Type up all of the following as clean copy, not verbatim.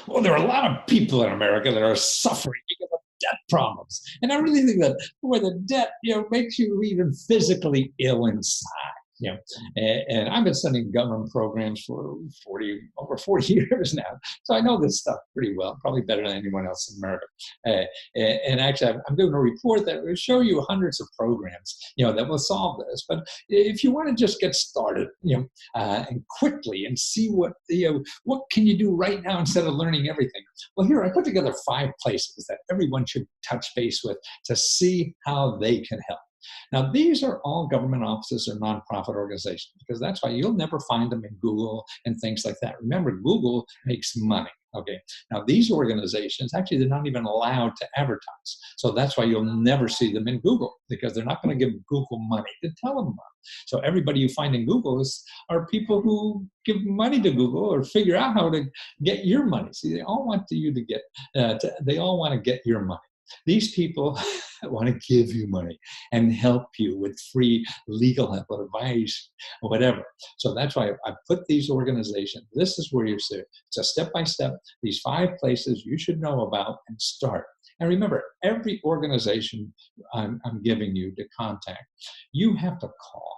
Well, there are a lot of people in America that are suffering because of debt problems. And I really think that where the debt, makes you even physically ill inside. And I've been studying government programs for over 40 years now, so I know this stuff pretty well, probably better than anyone else in America. And actually, I'm doing a report that will show you hundreds of programs, that will solve this. But if you want to just get started, and quickly and see what can you do right now instead of learning everything. Well, here I put together 5 places that everyone should touch base with to see how they can help. Now, these are all government offices or nonprofit organizations, because that's why you'll never find them in Google and things like that. Remember, Google makes money. Okay. Now, these organizations, actually, they're not even allowed to advertise. So that's why you'll never see them in Google, because they're not going to give Google money to tell them about. So everybody you find in Google are people who give money to Google or figure out how to get your money. See, they all want you to get, they all want to get your money. These people want to give you money and help you with free legal help or advice or whatever. So that's why I put these organizations. This is where you're sitting. It's a step-by-step, these 5 places you should know about and start. And remember, every organization I'm giving you to contact, you have to call.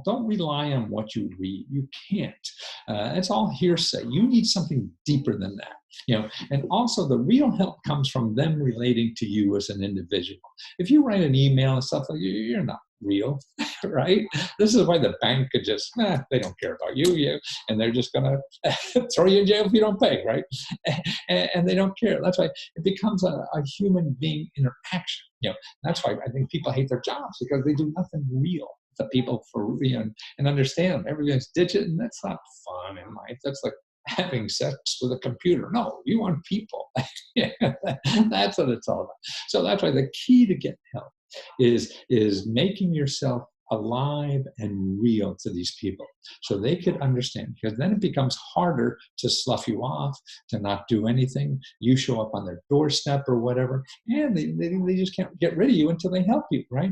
Don't rely on what you read. You can't. It's all hearsay. You need something deeper than that. And also the real help comes from them relating to you as an individual. If you write an email and stuff like that, you're not real, right? This is why the bank could just, they don't care about you, and they're just going to throw you in jail if you don't pay, right? And they don't care. That's why it becomes a human being interaction. That's why I think people hate their jobs, because they do nothing real. The people for real and understand everything's digital, and that's not fun in life. That's like having sex with a computer. No, you want people. That's what it's all about. So that's why the key to get help is making yourself alive and real to these people so they could understand, because then it becomes harder to slough you off, to not do anything. You show up on their doorstep or whatever, and they just can't get rid of you until they help you, right?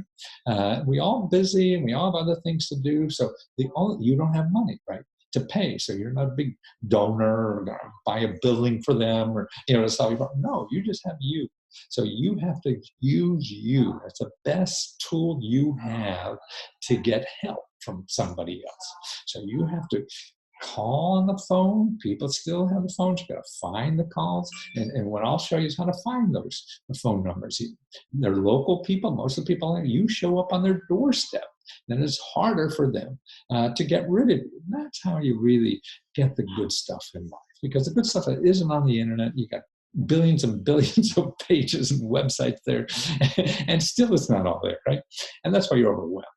We all busy and we all have other things to do, so you don't have money, right, to pay. So you're not a big donor or gonna buy a building for them or to solve your problem. No, you just have you. So you have to use you. That's the best tool you have to get help from somebody else. So you have to call on the phone. People still have the phones. You got to find the calls. And what I'll show you is how to find the phone numbers. They're local people. Most of the people, you show up on their doorstep. Then it's harder for them to get rid of you. And that's how you really get the good stuff in life. Because the good stuff that isn't on the internet, you got billions and billions of pages and websites there, and still it's not all there, right? And that's why you're overwhelmed.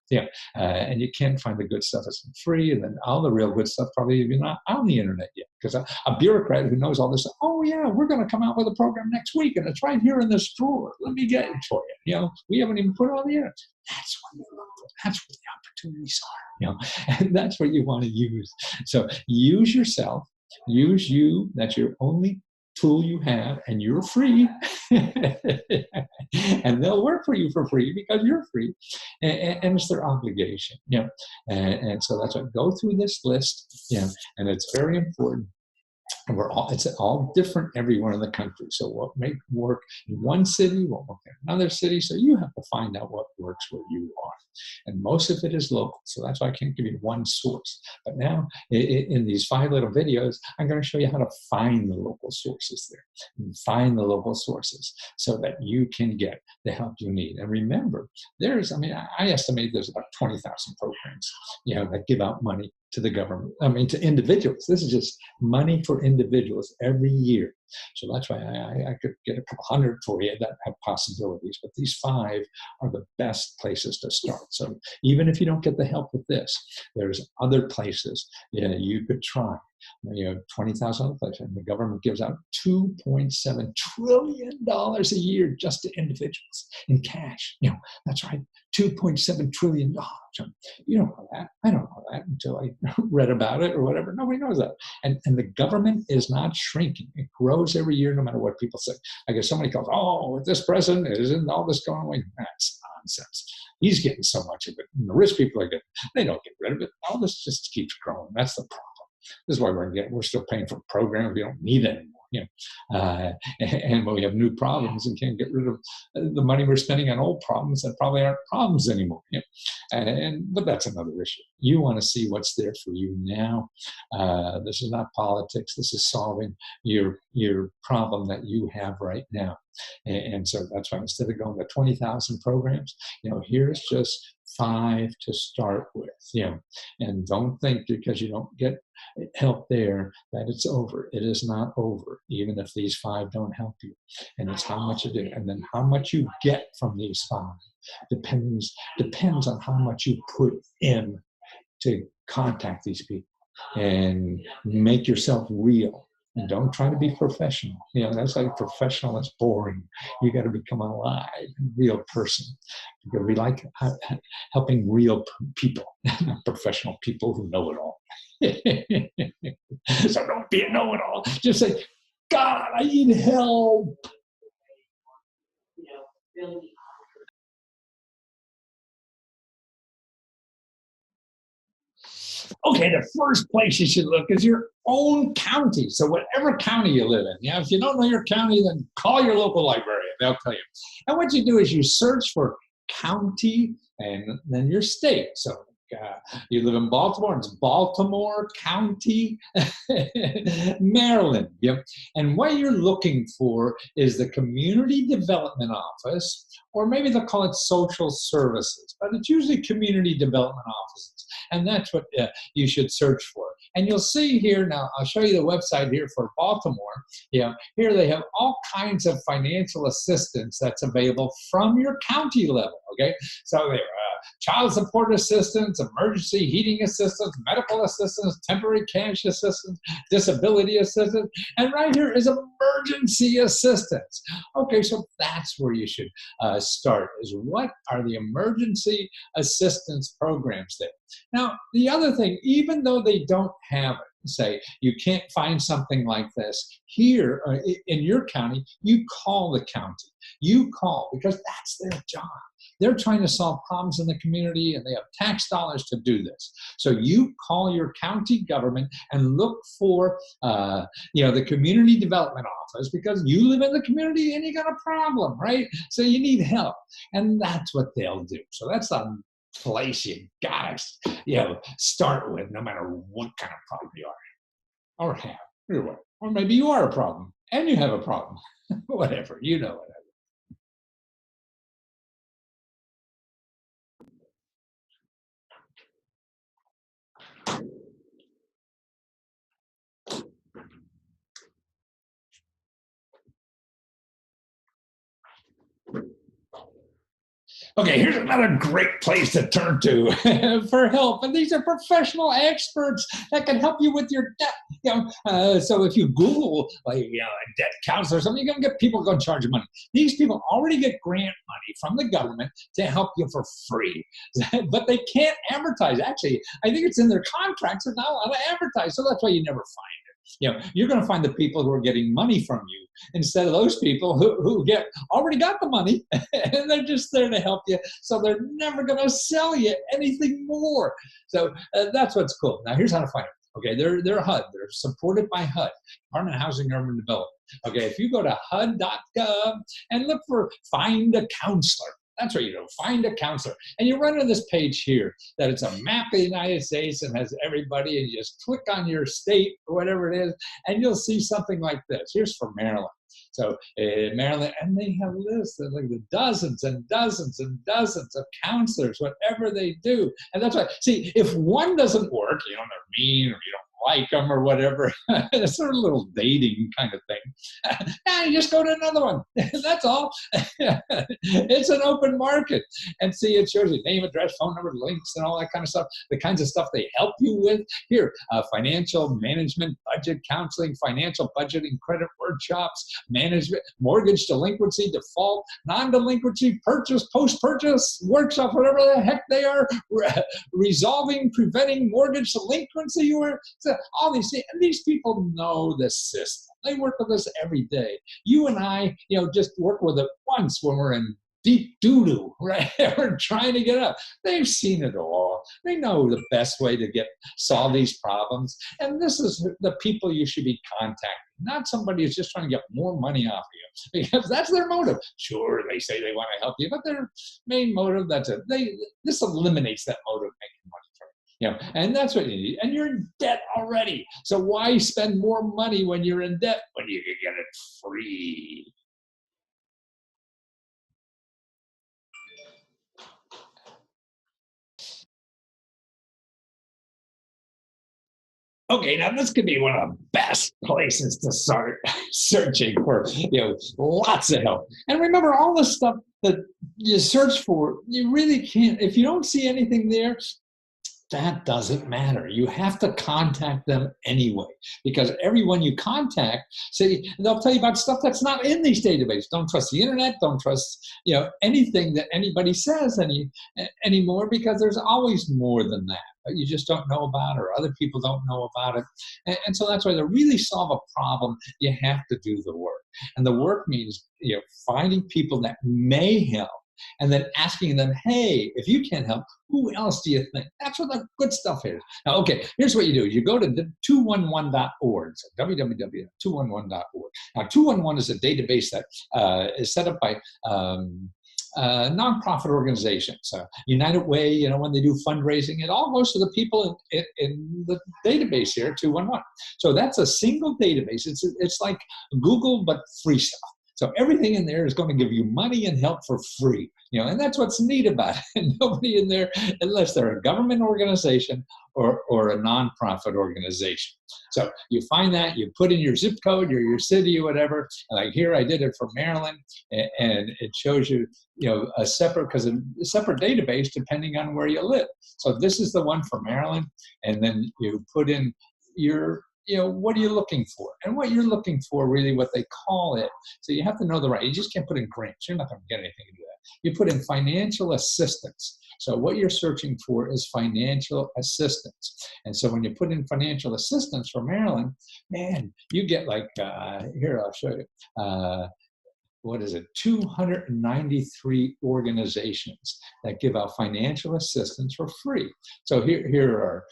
And you can't find the good stuff that's free, and then all the real good stuff probably even not on the internet yet. Because a bureaucrat who knows all this, we're going to come out with a program next week, and it's right here in this drawer. Let me get it for you. We haven't even put it on the internet. That's what you look for. That's where the opportunities are. And that's what you want to use. So use yourself. Use you. That's your only tool you have, and you're free. And they'll work for you for free because you're free, and it's their obligation. And so that's what, go through this list. And it's very important. And it's all different everywhere in the country. So what may work in one city won't work in another city. So you have to find out what works where you are. And most of it is local. So that's why I can't give you one source. But now in these 5 little videos, I'm going to show you how to find the local sources there. And find the local sources so that you can get the help you need. And remember, I estimate there's about 20,000 programs, that give out money to the government, to individuals. This is just money for individuals every year. So that's why I could get a couple hundred for you that have possibilities, but these 5 are the best places to start. So even if you don't get the help with this, there's other places you could try. 20,000 other places, and the government gives out $2.7 trillion a year just to individuals in cash. That's right, $2.7 trillion. You don't know that. I don't know that until I read about it or whatever. Nobody knows that. And the government is not shrinking. It grows every year, no matter what people say. I guess somebody goes, with this president, isn't all this going away? That's nonsense. He's getting so much of it. And the rich people are getting, they don't get rid of it. All this just keeps growing. That's the problem. This is why we're still paying for a program we don't need anymore. And when we have new problems and can't get rid of the money we're spending on old problems that probably aren't problems anymore. But that's another issue. You want to see what's there for you now. This is not politics. This is solving your problem that you have right now. And so that's why instead of going to 20,000 programs, here's just 5 to start with, and don't think because you don't get help there that it's over. It is not over, even if these 5 don't help you. And it's how much you do, and then how much you get from these 5 depends on how much you put in to contact these people and make yourself real. And don't try to be professional. That's like professional is boring. You got to become alive, a real person. Because we like helping real people, not professional people who know it all. So don't be a know-it-all. Just say, God, I need help. Okay, the first place you should look is your own county. So whatever county you live in, if you don't know your county, then call your local librarian. They'll tell you. And what you do is you search for county and then your state. So you live in Baltimore, it's Baltimore County, Maryland. Yep. And what you're looking for is the Community Development Office, or maybe they'll call it Social Services, but it's usually Community Development Offices. And that's what you should search for. And you'll see here, now I'll show you the website here for Baltimore. Here they have all kinds of financial assistance that's available from your county level, okay? So there child support assistance, emergency heating assistance, medical assistance, temporary cash assistance, disability assistance, and right here is emergency assistance. Okay, so that's where you should start, is what are the emergency assistance programs there. Now, the other thing, even though they don't have it, say you can't find something like this here in your county, you call the county. You call, because that's their job. They're trying to solve problems in the community, and they have tax dollars to do this. So you call your county government and look for the Community Development Office, because you live in the community and you got a problem, right? So you need help, and that's what they'll do. So that's a place you gotta start with, no matter what kind of problem you are or have, or maybe you are a problem and you have a problem. Whatever, whatever. Okay, here's another great place to turn to for help. And these are professional experts that can help you with your debt. So if you Google a debt counselor or something, you're going to get people going to charge you money. These people already get grant money from the government to help you for free, but they can't advertise. Actually, I think it's in their contracts. They're not allowed to advertise, so that's why you never find it. You're going to find the people who are getting money from you instead of those people who already got the money and they're just there to help you. So they're never going to sell you anything more. So that's what's cool. Now here's how to find it. Okay, they're HUD. They're supported by HUD, Department of Housing and Urban Development. Okay, if you go to HUD.gov and look for Find a Counselor, that's what you do, find a counselor. And you run into this page here that it's a map of the United States and has everybody, and you just click on your state or whatever it is, and you'll see something like this. Here's for Maryland. So Maryland, and they have lists of like the dozens and dozens and dozens of counselors, whatever they do. And that's why, see, if one doesn't work, they're mean, or you don't like them or whatever, it's sort of a little dating kind of thing. Now you just go to another one. That's all. It's an open market. And see, it shows you name, address, phone number, links, and all that kind of stuff. The kinds of stuff they help you with. Here, financial management, budget counseling, financial budgeting, credit workshops, management, mortgage delinquency, default, non-delinquency, purchase, post-purchase, workshop, whatever the heck they are, resolving, preventing mortgage delinquency, all these things. And these people know the system. They work with us every day. You and I, just work with it once when we're in deep doo-doo, right? We're trying to get up. They've seen it all. They know the best way to solve these problems. And this is the people you should be contacting, not somebody who's just trying to get more money off of you, because that's their motive. Sure, they say they want to help you, but their main motive, that's it. This eliminates that motive of making money from you. And that's what you need. And you're in debt already. So why spend more money when you're in debt when you can get it free? Okay, now this could be one of the best places to start searching for, lots of help. And remember, all the stuff that you search for, you really can't, if you don't see anything there, that doesn't matter. You have to contact them anyway, because everyone you contact, they'll tell you about stuff that's not in these databases. Don't trust the internet. Don't trust anything that anybody says anymore, because there's always more than that. But you just don't know about, or other people don't know about it. And so that's why to really solve a problem, you have to do the work. And the work means finding people that may help, and then asking them, hey, if you can't help, who else do you think? That's what the good stuff is. Now, okay, here's what you do. You go to 211.org, so www.211.org. Now, 211 is a database that is set up by nonprofit organizations. United Way, when they do fundraising, it all goes to the people in the database here, 211. So that's a single database. It's like Google, but free stuff. So everything in there is going to give you money and help for free, and that's what's neat about it. Nobody in there, unless they're a government organization or a nonprofit organization. So you find that, you put in your zip code or your city or whatever. Like here, I did it for Maryland, and it shows you, a separate database depending on where you live. So this is the one for Maryland, and then you put in your what are you looking for? And what you're looking for, really what they call it. So you have to know the right. You just can't put in grants. You're not going to get anything to do that. You put in financial assistance. So what you're searching for is financial assistance. And so when you put in financial assistance for Maryland, man, you get like, here, I'll show you. 293 organizations that give out financial assistance for free. So here are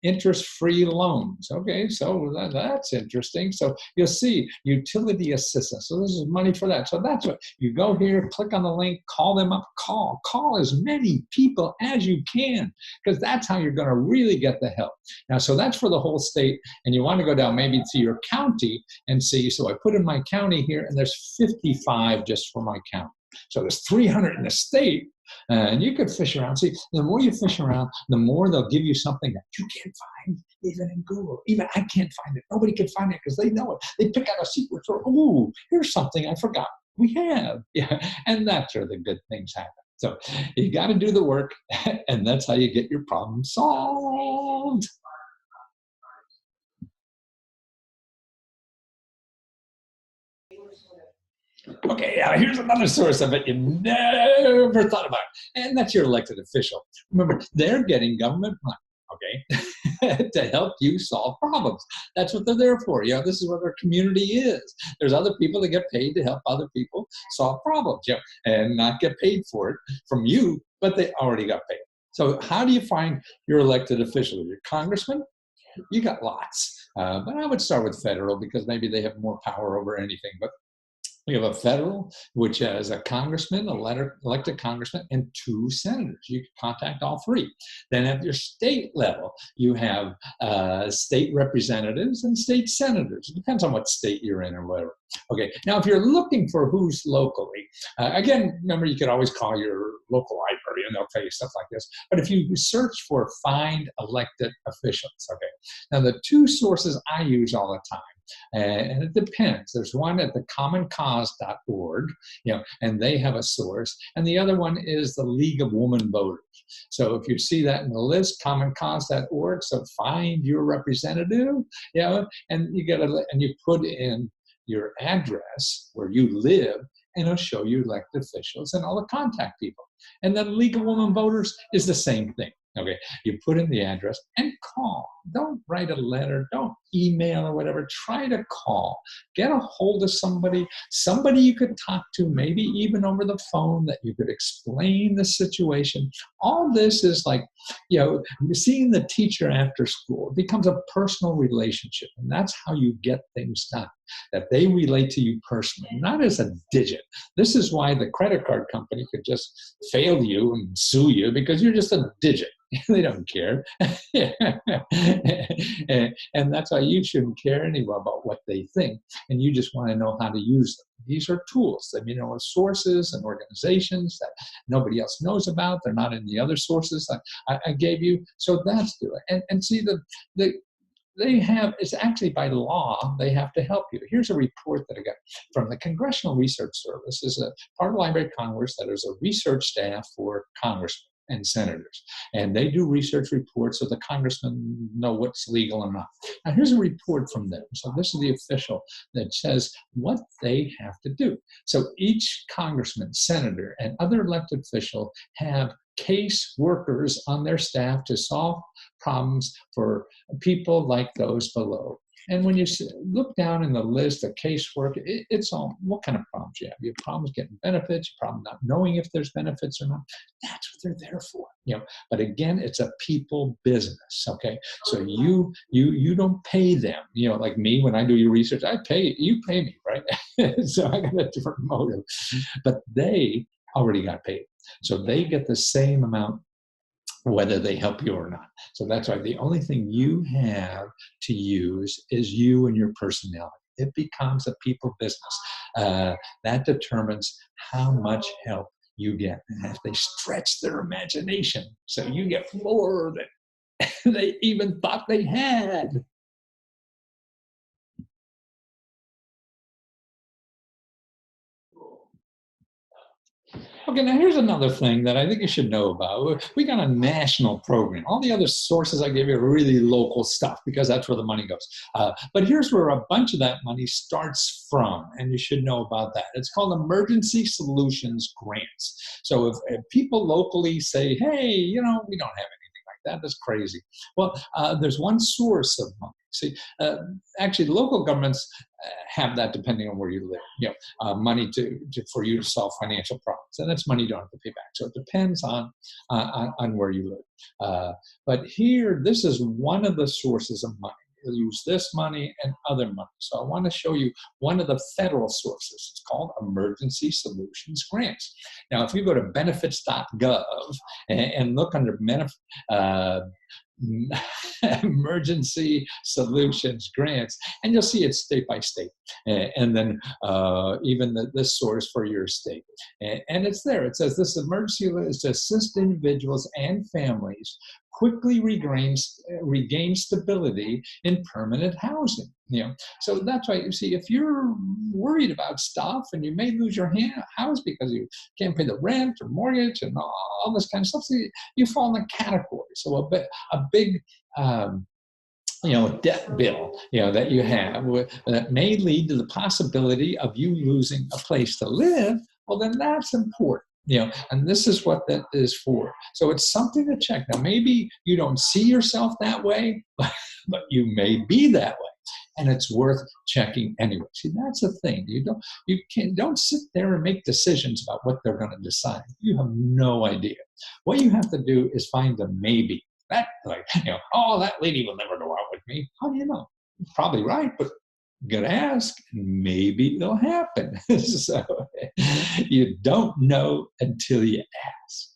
interest-free loans. Okay, so that's interesting. So you'll see utility assistance. So this is money for that. So that's what you go here, click on the link, call them up, call as many people as you can, because that's how you're going to really get the help. Now, so that's for the whole state, and you want to go down maybe to your county and see. So I put in my county here, and there's 55 just for my county. So there's 300 in the state, and you could fish around. See, the more you fish around, the more they'll give you something that you can't find even in Google. Even I can't find it. Nobody can find it because they know it. They pick out a secret for, ooh, here's something I forgot we have. Yeah, and that's where the good things happen. So you got to do the work, and that's how you get your problem solved. Okay, here's another source of it you never thought about, and that's your elected official. Remember, they're getting government money, okay, to help you solve problems. That's what they're there for. This is what their community is. There's other people that get paid to help other people solve problems, and not get paid for it from you, but they already got paid. So how do you find your elected official? Your congressman? You got lots, but I would start with federal, because maybe they have more power over anything. But we have a federal, which has a congressman, elected congressman, and 2 senators. You can contact all 3. Then at your state level, you have state representatives and state senators. It depends on what state you're in or whatever. Okay, now if you're looking for who's locally, again, remember, you could always call your local library and they'll tell you stuff like this. But if you search for find elected officials, okay, now the 2 sources I use all the time, and it depends. There's one at the commoncause.org, and they have a source. And the other one is the League of Women Voters. So if you see that in the list, commoncause.org, so find your representative, and you put in your address where you live, and it'll show you elected officials and all the contact people. And then League of Women Voters is the same thing. Okay, you put in the address and call. Don't write a letter. Don't email or whatever, try to call. Get a hold of somebody you could talk to, maybe even over the phone, that you could explain the situation. All this is like, seeing the teacher after school. It becomes a personal relationship, and that's how you get things done, that they relate to you personally, not as a digit. This is why the credit card company could just fail you and sue you, because you're just a digit. They don't care. And that's why you shouldn't care anyway about what they think. And you just want to know how to use them. These are tools. Sources and organizations that nobody else knows about. They're not in the other sources I gave you. So that's doing it. And see, it's actually by law, they have to help you. Here's a report that I got from the Congressional Research Service. Is a part of the Library of Congress that is a research staff for congressmen and senators. And they do research reports so the congressmen know what's legal and not. Now, here's a report from them. So this is the official that says what they have to do. So each congressman, senator, and other elected official have case workers on their staff to solve problems for people like those below. And when you look down in the list of casework, it's all what kind of problems you have. You have problems getting benefits, problem not knowing if there's benefits or not. That's what they're there for. But again, it's a people business. Okay, so you don't pay them. Like me, when I do your research, you pay me, right? So I got a different motive, but they already got paid, so they get the same amount whether they help you or not. So that's why the only thing you have to use is you and your personality. It becomes a people business. That determines how much help you get. And if they stretch their imagination, so you get more than they even thought they had. Okay, now here's another thing that I think you should know about. We got a national program. All the other sources I gave you are really local stuff because that's where the money goes. But here's where a bunch of that money starts from, and you should know about that. It's called Emergency Solutions Grants. So if people locally say, hey, we don't have anything like that, that's crazy. Well, there's one source of money. See, actually, local governments have that depending on where you live. Money for you to solve financial problems, and that's money you don't have to pay back. So it depends on where you live. But here, this is one of the sources of money. You'll use this money and other money. So I want to show you one of the federal sources. It's called Emergency Solutions Grants. Now, if you go to benefits.gov and look under Emergency Solutions Grants, and you'll see it state by state, and then even this source for your state, and it's there. It says this emergency is to assist individuals and families quickly regain stability in permanent housing. So that's why you see, if you're worried about stuff and you may lose your house because you can't pay the rent or mortgage and all this kind of stuff, so you fall in the category. So a big debt bill, that you have that may lead to the possibility of you losing a place to live, well, then that's important. And this is what that is for. So it's something to check. Now, maybe you don't see yourself that way, but you may be that way, and it's worth checking anyway. See, that's the thing. Don't sit there and make decisions about what they're going to decide. You have no idea. What you have to do is find a maybe. That lady will never go out with me. How do you know? You're probably right, but you gotta ask, and maybe it'll happen. So you don't know until you ask.